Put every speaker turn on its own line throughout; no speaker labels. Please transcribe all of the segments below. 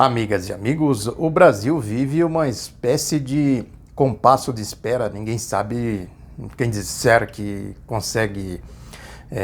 Amigas e amigos, o Brasil vive uma espécie de compasso de espera. Ninguém sabe, quem disser que consegue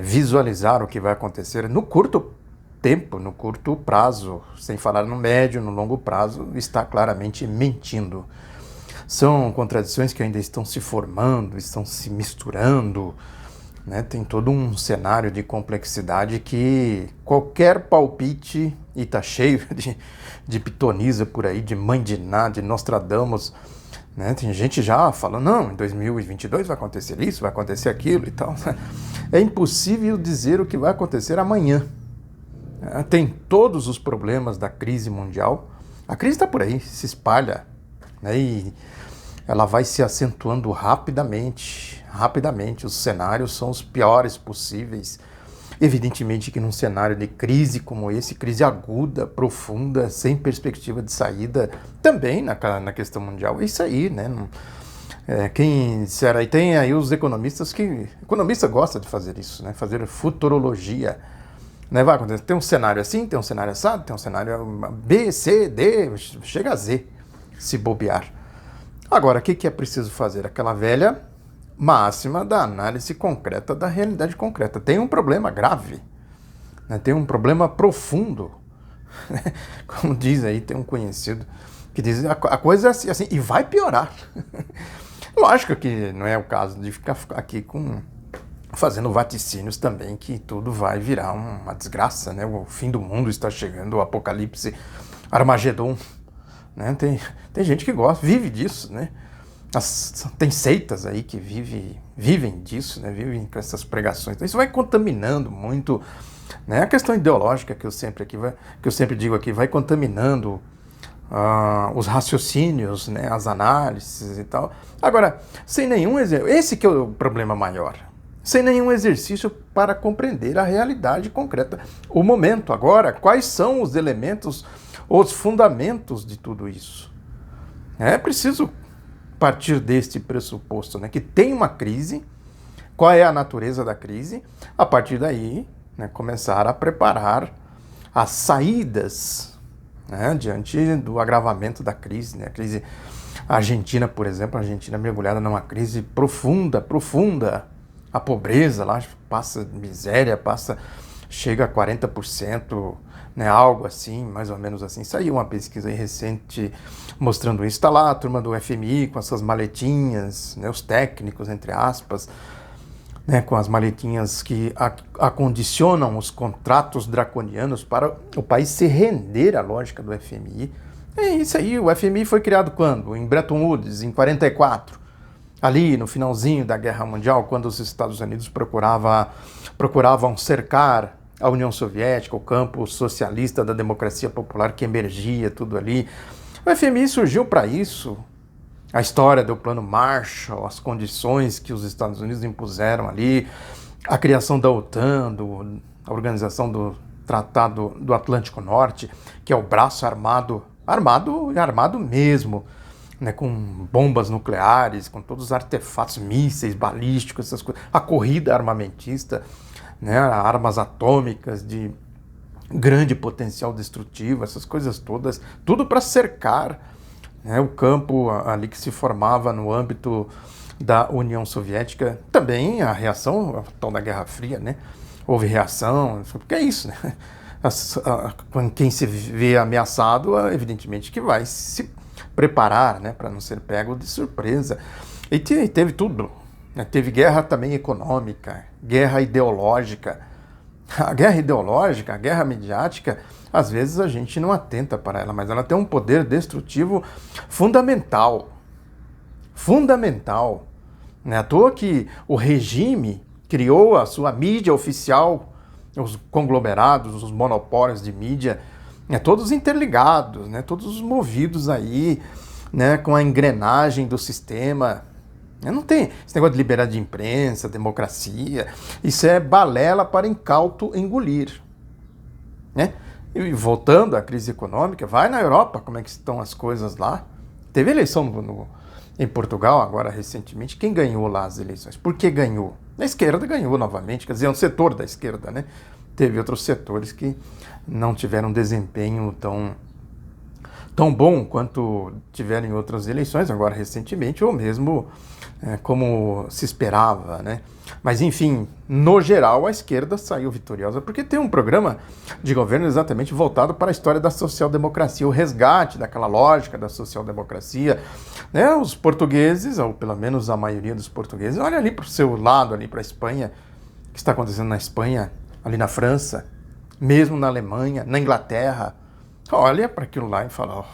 visualizar o que vai acontecer no curto tempo, no curto prazo, sem falar no médio, no longo prazo, está claramente mentindo. São contradições que ainda estão se formando, estão se misturando, né? Tem todo um cenário de complexidade que qualquer palpite, e está cheio de pitonisa por aí, de mãe de Ná, de Nostradamus, né? Tem gente já falando, não, em 2022 vai acontecer isso, vai acontecer aquilo e tal. É impossível dizer o que vai acontecer amanhã. Tem todos os problemas da crise mundial. A crise está por aí, se espalha, né? E ela vai se acentuando rapidamente. Os cenários são os piores possíveis. Evidentemente que num cenário de crise como esse, crise aguda, profunda, sem perspectiva de saída, também na questão mundial, é isso aí, né? Quem disser aí, tem aí os economistas que... Economista gosta de fazer isso, né? Fazer futurologia, né? Vai acontecer, tem um cenário assim, tem um cenário assado, tem um cenário B, C, D, chega a Z, se bobear. Agora, o que é preciso fazer? Aquela velha máxima da análise concreta da realidade concreta. Tem um problema grave, né? Tem um problema profundo. Como diz aí, tem um conhecido que diz a coisa é assim, e vai piorar. Lógico que não é o caso de ficar aqui fazendo vaticínios também, que tudo vai virar uma desgraça, né? O fim do mundo está chegando, o apocalipse, Armagedon, né? Tem gente que gosta, vive disso, né? Tem seitas aí que vivem disso, né? Vivem com essas pregações. Então isso vai contaminando muito, né? A questão ideológica que eu sempre digo aqui, vai contaminando os raciocínios, né? As análises e tal. Agora, sem nenhum exercício, esse que é o problema maior, sem nenhum exercício para compreender a realidade concreta, o momento agora, quais são os elementos, os fundamentos de tudo isso. É preciso partir deste pressuposto, né, que tem uma crise, qual é a natureza da crise, a partir daí, né, começar a preparar as saídas, né, diante do agravamento da crise, né, a crise argentina, por exemplo, a Argentina mergulhada numa crise profunda, a pobreza lá passa miséria, chega a 40%, né, algo assim, mais ou menos assim. Saiu uma pesquisa aí recente mostrando isso. Está lá a turma do FMI com essas maletinhas, né, os técnicos, entre aspas, né, com as maletinhas que acondicionam os contratos draconianos para o país se render à lógica do FMI. É isso aí, o FMI foi criado quando? Em Bretton Woods, em 44. Ali no finalzinho da Guerra Mundial, quando os Estados Unidos procuravam cercar a União Soviética, o campo socialista da democracia popular que emergia, tudo ali. O FMI surgiu para isso. A história do Plano Marshall, as condições que os Estados Unidos impuseram ali, a criação da OTAN, a organização do Tratado do Atlântico Norte, que é o braço armado mesmo, né, com bombas nucleares, com todos os artefatos, mísseis, balísticos, essas coisas, a corrida armamentista, né, armas atômicas de grande potencial destrutivo, essas coisas todas, tudo para cercar, né, o campo ali que se formava no âmbito da União Soviética. Também a reação, a tal da Guerra Fria, né, houve reação, porque é isso, né, quem se vê ameaçado, evidentemente que vai se preparar, né, para não ser pego de surpresa. E teve tudo, né? Teve guerra também econômica, guerra ideológica. A guerra ideológica, a guerra midiática, às vezes a gente não atenta para ela, mas ela tem um poder destrutivo fundamental. Não é à toa que o regime criou a sua mídia oficial, os conglomerados, os monopólios de mídia, né, todos interligados, né, todos movidos aí, né, com a engrenagem do sistema. Não tem esse negócio de liberdade de imprensa, democracia, isso é balela para incauto engolir, né? E voltando à crise econômica, vai na Europa, como é que estão as coisas lá. Teve eleição em Portugal agora recentemente, quem ganhou lá as eleições? Por que ganhou? A esquerda ganhou novamente, quer dizer, um setor da esquerda, né? Teve outros setores que não tiveram desempenho tão tão bom quanto tiveram em outras eleições, agora recentemente, ou mesmo como se esperava, né? Mas, enfim, no geral, a esquerda saiu vitoriosa, porque tem um programa de governo exatamente voltado para a história da social-democracia, o resgate daquela lógica da social-democracia, né? Os portugueses, ou pelo menos a maioria dos portugueses, olha ali para o seu lado, ali para a Espanha, o que está acontecendo na Espanha, ali na França, mesmo na Alemanha, na Inglaterra, olha para aquilo lá e fala,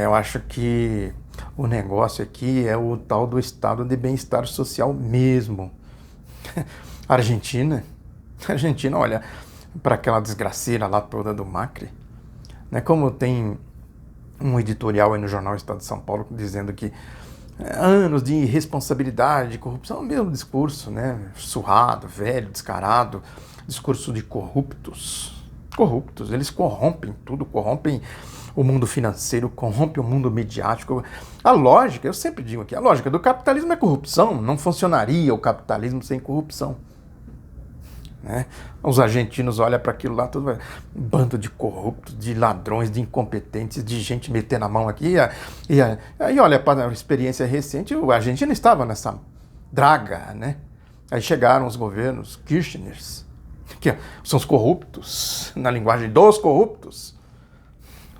eu acho que o negócio aqui é o tal do estado de bem-estar social mesmo. Argentina, olha para aquela desgraceira lá toda do Macri, né? Como tem um editorial aí no jornal Estado de São Paulo dizendo que anos de irresponsabilidade, de corrupção, é o mesmo discurso, né? Surrado, velho, descarado, discurso de corruptos. Corruptos, eles corrompem tudo, corrompem o mundo financeiro, corrompe o mundo midiático. A lógica, eu sempre digo aqui, a lógica do capitalismo é corrupção, não funcionaria o capitalismo sem corrupção. Né? Os argentinos olham para aquilo lá, tudo um bando de corruptos, de ladrões, de incompetentes, de gente metendo a mão aqui. E aí olha para a experiência recente, a Argentina estava nessa draga, né? Aí chegaram os governos Kirchners, que são os corruptos, na linguagem dos corruptos.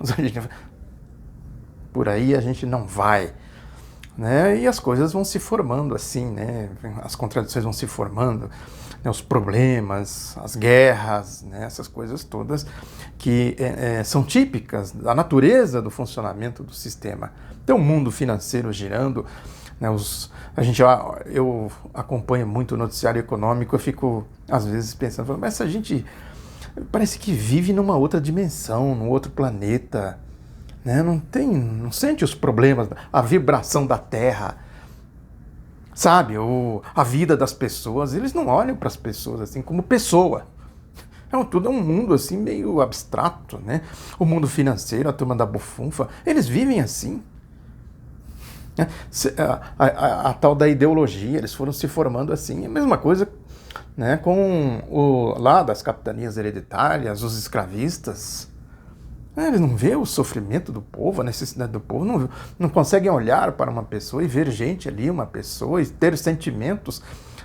Os argentinos, por aí a gente não vai. Né? E as coisas vão se formando assim, né? As contradições vão se formando, né? Os problemas, as guerras, né? Essas coisas todas que são típicas da natureza do funcionamento do sistema. Tem o mundo financeiro girando, né? Eu acompanho muito o noticiário econômico, eu fico às vezes pensando, mas essa gente parece que vive numa outra dimensão, num outro planeta. Né? Não sente os problemas, a vibração da Terra, sabe? A vida das pessoas, eles não olham para as pessoas assim como pessoa. Tudo é um mundo assim meio abstrato, né? O mundo financeiro, a turma da bufunfa, eles vivem assim. A tal da ideologia, eles foram se formando assim. A mesma coisa, né, com lá das capitanias hereditárias, os escravistas. Eles não vêem o sofrimento do povo, a necessidade do povo, não conseguem olhar para uma pessoa e ver gente ali, uma pessoa, e ter sentimentos,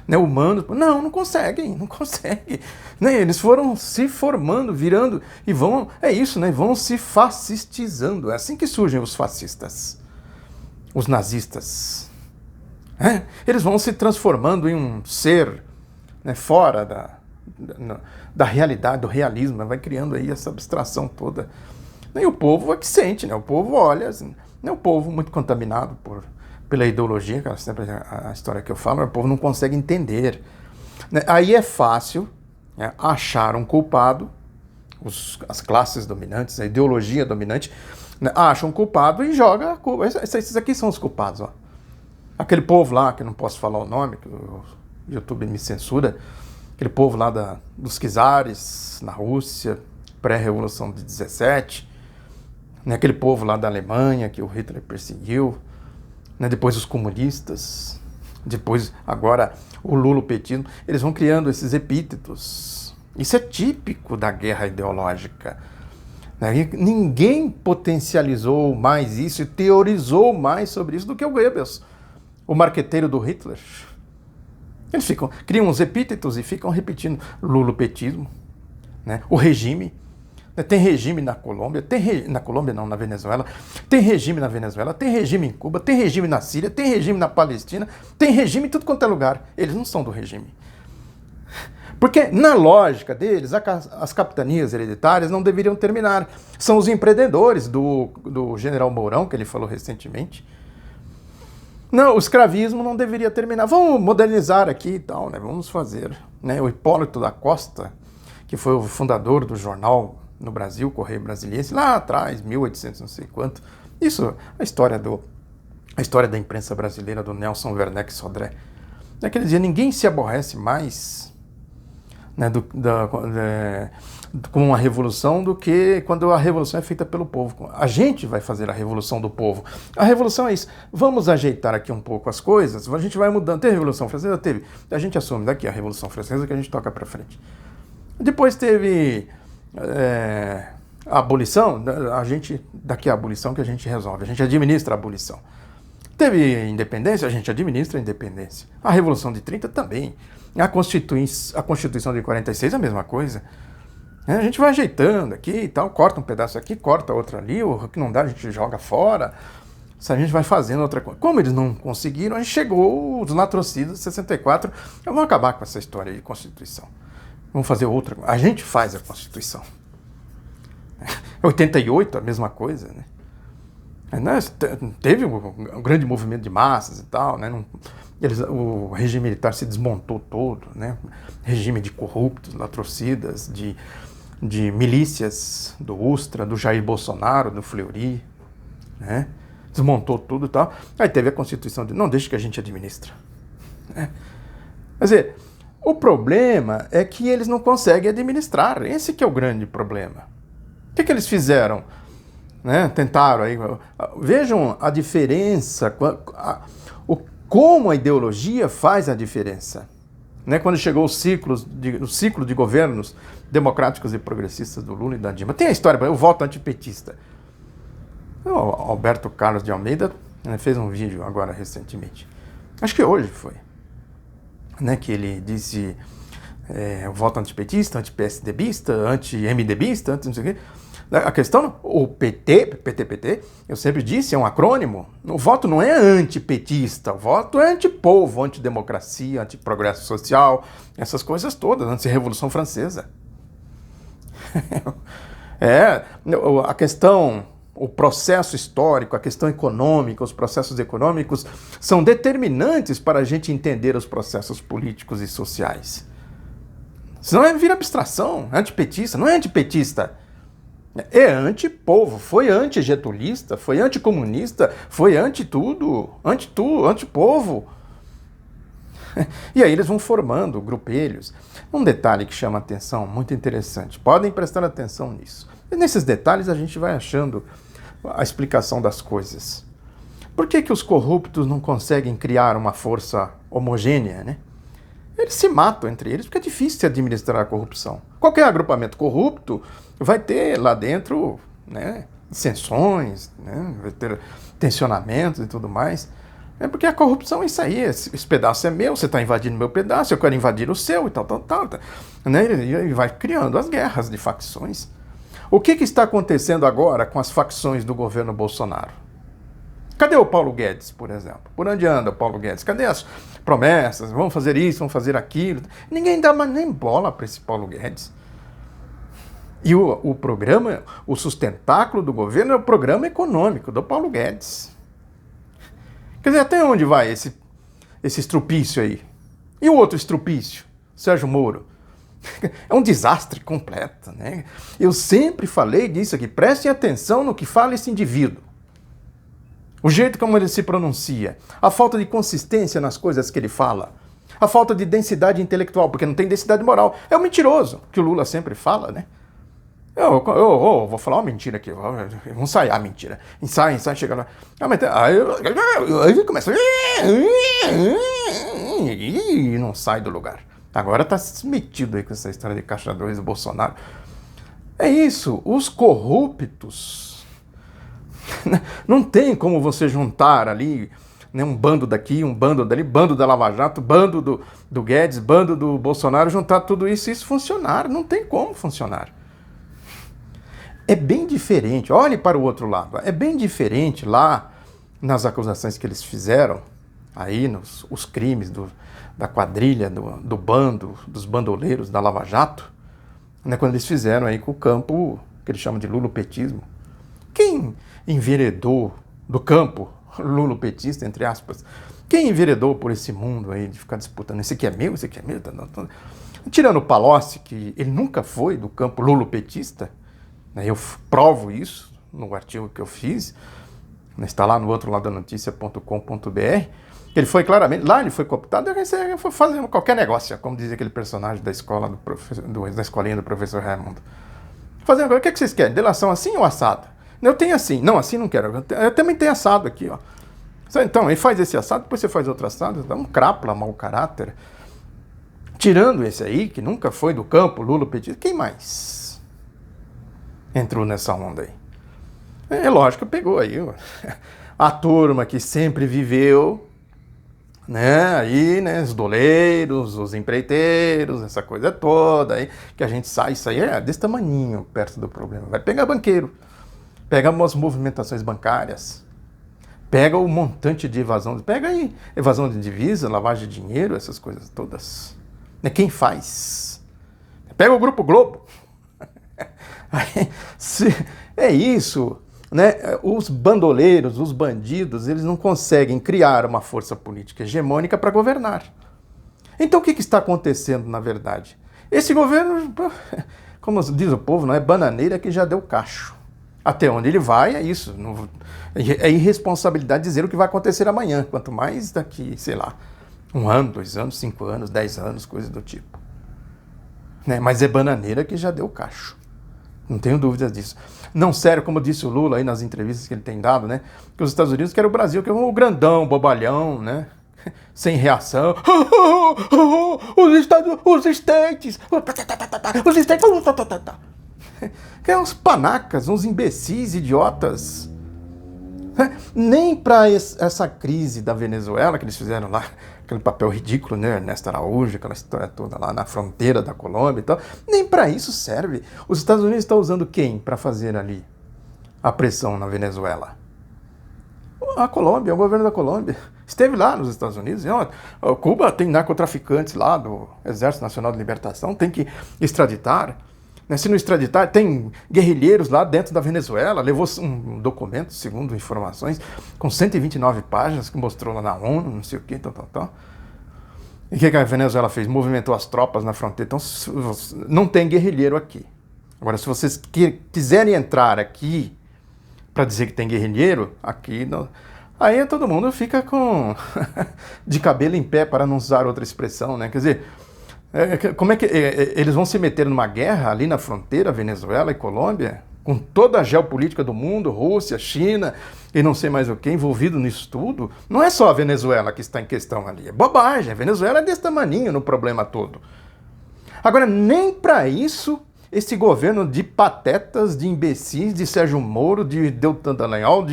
né, humanos. Não conseguem. Né? Eles foram se formando, virando, e vão, né, vão se fascistizando. É assim que surgem os fascistas, os nazistas. Eles vão se transformando em um ser, né, fora da realidade, do realismo, vai criando aí essa abstração toda. E o povo é que sente, né? O povo olha, assim, né? O povo muito contaminado pela ideologia, que é sempre a história que eu falo, o povo não consegue entender. Né? Aí é fácil, né, achar um culpado, as classes dominantes, a ideologia dominante, né, acha um culpado e joga a culpa. Esses aqui são os culpados. Ó. Aquele povo lá, que eu não posso falar o nome, que o YouTube me censura, aquele povo lá dos czares, na Rússia, pré-revolução de 17, né, aquele povo lá da Alemanha que o Hitler perseguiu, né, depois os comunistas, depois agora o lulopetismo, eles vão criando esses epítetos. Isso é típico da guerra ideológica. Né? Ninguém potencializou mais isso e teorizou mais sobre isso do que o Goebbels, o marqueteiro do Hitler. Eles criam uns epítetos e ficam repetindo lulopetismo, né? O regime. Tem regime na Colômbia, na Colômbia não, na Venezuela, tem regime na Venezuela, tem regime em Cuba, tem regime na Síria, tem regime na Palestina, tem regime em tudo quanto é lugar. Eles não são do regime. Porque, na lógica deles, as capitanias hereditárias não deveriam terminar. São os empreendedores do general Mourão, que ele falou recentemente. Não, o escravismo não deveria terminar. Vamos modernizar aqui e tal, né? Vamos fazer. Né? O Hipólito da Costa, que foi o fundador do jornal no Brasil, Correio Brasiliense, lá atrás, 1800, não sei quanto. Isso, a história da imprensa brasileira, do Nelson Werneck Sodré. Naquele dia, ninguém se aborrece mais, né, com uma revolução do que quando a revolução é feita pelo povo. A gente vai fazer a revolução do povo. A revolução é isso. Vamos ajeitar aqui um pouco as coisas, a gente vai mudando. Teve a Revolução Francesa? Teve. A gente assume daqui a Revolução Francesa que a gente toca para frente. Depois teve A abolição, daqui a abolição que a gente resolve, a gente administra a abolição. Teve independência, a gente administra a independência. A Revolução de 30 também. A Constituição de 46 é a mesma coisa. A gente vai ajeitando aqui e tal, corta um pedaço aqui, corta outro ali, o que não dá a gente joga fora. A gente vai fazendo outra coisa. Como eles não conseguiram, a gente chegou os latrocidas de 64. Vamos acabar com essa história de Constituição. Vamos fazer outra. A gente faz a Constituição. 88, a mesma coisa, né? Teve um grande movimento de massas e tal, né? O regime militar se desmontou todo, né? Regime de corruptos, latrocidas, de milícias do Ustra, do Jair Bolsonaro, do Fleury, né? Desmontou tudo e tal. Aí teve a Constituição de não deixa que a gente administra, né? Quer dizer, o problema é que eles não conseguem administrar. Esse que é o grande problema. O que eles fizeram? Né? Tentaram aí. Vejam a diferença, como a ideologia faz a diferença. Né? Quando chegou o ciclo de governos democráticos e progressistas do Lula e da Dilma. Tem a história, o voto antipetista. O Alberto Carlos de Almeida, né, fez um vídeo agora recentemente. Acho que hoje foi. Né, que ele disse o voto antipetista, anti-PSDBista, anti-MDBista, anti não sei o quê. A questão, o PT, eu sempre disse, é um acrônimo. O voto não é antipetista, o voto é antipovo, antidemocracia, antiprogresso social, essas coisas todas, anti-revolução francesa. A questão, o processo histórico, a questão econômica, os processos econômicos são determinantes para a gente entender os processos políticos e sociais. Senão vira abstração, é antipetista, não é antipetista. É antipovo, foi antigetulista, foi anticomunista, foi anti-tudo, antipovo. E aí eles vão formando grupelhos. Um detalhe que chama atenção, muito interessante, podem prestar atenção nisso. E nesses detalhes a gente vai achando a explicação das coisas. Por que os corruptos não conseguem criar uma força homogênea, né? Eles se matam entre eles porque é difícil se administrar a corrupção. Qualquer agrupamento corrupto vai ter lá dentro, né, dissensões, né, vai ter tensionamentos e tudo mais. É porque a corrupção é isso aí, esse pedaço é meu, você está invadindo meu pedaço, eu quero invadir o seu e tal. Né, e vai criando as guerras de facções. O que está acontecendo agora com as facções do governo Bolsonaro? Cadê o Paulo Guedes, por exemplo? Por onde anda o Paulo Guedes? Cadê as promessas? Vamos fazer isso, vamos fazer aquilo. Ninguém dá mais nem bola para esse Paulo Guedes. E o programa, o sustentáculo do governo é o programa econômico do Paulo Guedes. Quer dizer, até onde vai esse estrupício aí? E o outro estrupício? Sérgio Moro. É um desastre completo, né? Eu sempre falei disso aqui. Prestem atenção no que fala esse indivíduo. O jeito como ele se pronuncia, a falta de consistência nas coisas que ele fala, a falta de densidade intelectual, porque não tem densidade moral. É o mentiroso, que o Lula sempre fala, né? Eu vou falar uma mentira aqui, vamos ensaiar a mentira. Ensaia, chega lá. Aí começa. E não sai do lugar. Agora tá metido aí com essa história de Caixa 2 do Bolsonaro. É isso, os corruptos. Não tem como você juntar ali, né, um bando daqui, um bando dali, bando da Lava Jato, bando do Guedes, bando do Bolsonaro, juntar tudo isso e isso funcionar. Não tem como funcionar. É bem diferente, olhe para o outro lado, é bem diferente lá nas acusações que eles fizeram, aí os crimes da quadrilha, do bando, dos bandoleiros da Lava Jato, né, quando eles fizeram aí com o campo que eles chamam de lulopetismo. Quem enveredou do campo lulopetista, entre aspas, quem enveredou por esse mundo aí de ficar disputando, esse aqui é meu, esse aqui é meu, tirando o Palocci, que ele nunca foi do campo lulopetista, né, eu provo isso no artigo que eu fiz, está lá no outro lado da notícia.com.br, ele foi claramente, lá ele foi cooptado, ele foi fazer qualquer negócio, como dizia aquele personagem da escola da escolinha do professor Raimundo. Fazendo o que vocês querem? Delação assim ou assado? Eu tenho assim. Não, assim não quero. Eu também tenho assado aqui, ó. Então, ele faz esse assado, depois você faz outro assado, dá um crápula, mau caráter. Tirando esse aí, que nunca foi do campo, lulopetista, quem mais? entrou nessa onda aí. É lógico, pegou aí a turma que sempre viveu, né, aí, né, os doleiros, os empreiteiros, essa coisa toda aí, que a gente sai, isso aí é desse tamaninho perto do problema. Vai pegar banqueiro, pega as movimentações bancárias, pega o montante de evasão, pega aí evasão de divisa, lavagem de dinheiro, essas coisas todas. Né, quem faz? Pega o Grupo Globo. Aí, é isso. Né? Os bandoleiros, os bandidos, eles não conseguem criar uma força política hegemônica para governar. Então o que está acontecendo na verdade? Esse governo, como diz o povo, não é bananeira que já deu cacho. Até onde ele vai é isso. É irresponsabilidade dizer o que vai acontecer amanhã, quanto mais daqui, sei lá, 1 ano, 2 anos, 5 anos, 10 anos, coisas do tipo. Né? Mas é bananeira que já deu cacho. Não tenho dúvidas disso. Não sério, como disse o Lula aí nas entrevistas que ele tem dado, né? Que os Estados Unidos querem o Brasil, que é um grandão, bobalhão, né? Sem reação. Os States! Que é uns panacas, uns imbecis, idiotas. Nem para essa crise da Venezuela, que eles fizeram lá, aquele papel ridículo, né, Ernesto Araújo, aquela história toda lá na fronteira da Colômbia e tal, nem para isso serve. Os Estados Unidos estão usando quem para fazer ali a pressão na Venezuela? A Colômbia, o governo da Colômbia. Esteve lá nos Estados Unidos, e, ó, Cuba tem narcotraficantes lá do Exército Nacional de Libertação, tem que extraditar. Se não extraditar, tem guerrilheiros lá dentro da Venezuela, levou um documento, segundo informações, com 129 páginas, que mostrou lá na ONU, não sei o que, tal. E o que a Venezuela fez? Movimentou as tropas na fronteira. Então, não tem guerrilheiro aqui. Agora, se vocês quiserem entrar aqui para dizer que tem guerrilheiro, aqui não... Aí todo mundo fica com de cabelo em pé, para não usar outra expressão, né? Quer dizer... Como é que eles vão se meter numa guerra ali na fronteira, Venezuela e Colômbia, com toda a geopolítica do mundo, Rússia, China e não sei mais o que, envolvido nisso tudo? Não é só a Venezuela que está em questão ali, é bobagem. A Venezuela é desse tamaninho no problema todo. Agora, nem para isso, esse governo de patetas, de imbecis, de Sérgio Moro, de Deltan Dallagnol,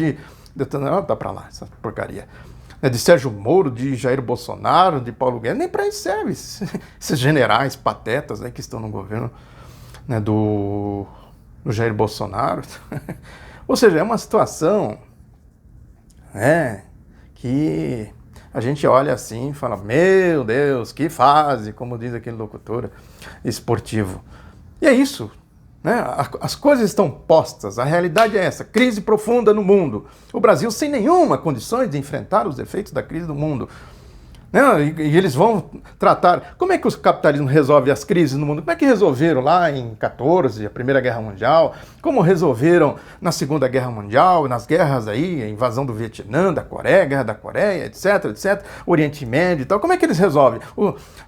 dá pra lá, essa porcaria. De Sérgio Moro, de Jair Bolsonaro, de Paulo Guedes, nem para isso serve. Esses generais patetas aí que estão no governo, né, do Jair Bolsonaro. Ou seja, é uma situação, né, que a gente olha assim e fala, meu Deus, que fase, como diz aquele locutor esportivo. E é isso. Né? As coisas estão postas, a realidade é essa, crise profunda no mundo. O Brasil sem nenhuma condições de enfrentar os efeitos da crise do mundo. Né? E eles vão tratar... Como é que o capitalismo resolve as crises no mundo? Como é que resolveram lá em 14, a Primeira Guerra Mundial? Como resolveram na Segunda Guerra Mundial, nas guerras aí, a invasão do Vietnã, da Coreia, a Guerra da Coreia, etc, Oriente Médio e tal. Como é que eles resolvem?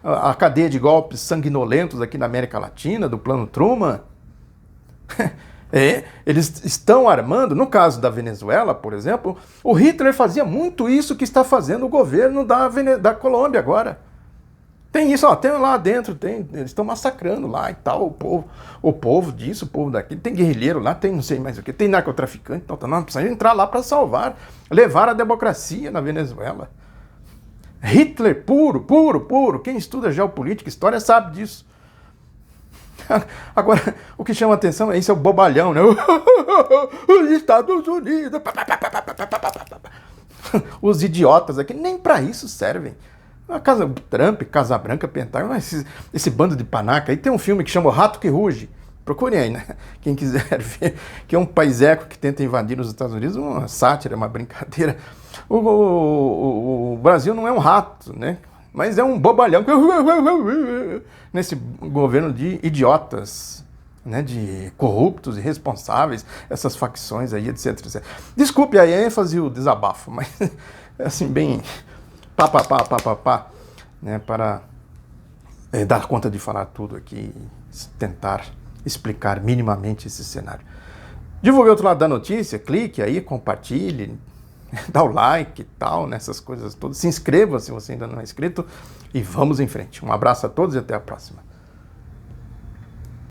A cadeia de golpes sanguinolentos aqui na América Latina, do Plano Truman... Eles estão armando, no caso da Venezuela, por exemplo, o Hitler fazia muito isso que está fazendo o governo da Colômbia agora. Tem isso, ó, tem lá dentro, eles estão massacrando lá e tal, o povo disso, o povo daquilo, tem guerrilheiro lá, tem não sei mais o que, tem narcotraficante, então nós precisamos entrar lá para salvar, levar a democracia na Venezuela. Hitler puro, quem estuda geopolítica, história sabe disso. Agora, o que chama atenção é isso, é o bobalhão, né? Os Estados Unidos. Os idiotas aqui, nem para isso servem. A Trump, Casa Branca, Pentágono, esse bando de panaca. Aí tem um filme que chama O Rato que Ruge. Procurem aí, né? Quem quiser ver, que é um paiseco que tenta invadir os Estados Unidos, uma sátira, uma brincadeira. O Brasil não é um rato, né? Mas é um bobalhão nesse governo de idiotas, né, de corruptos, irresponsáveis, essas facções aí, etc. Desculpe a ênfase e o desabafo, mas assim, bem pá, né, para dar conta de falar tudo aqui e tentar explicar minimamente esse cenário. Divulgue o outro lado da notícia, clique aí, compartilhe, dá o like e tal, nessas coisas todas. Se inscreva se você ainda não é inscrito e vamos em frente. Um abraço a todos e até a próxima.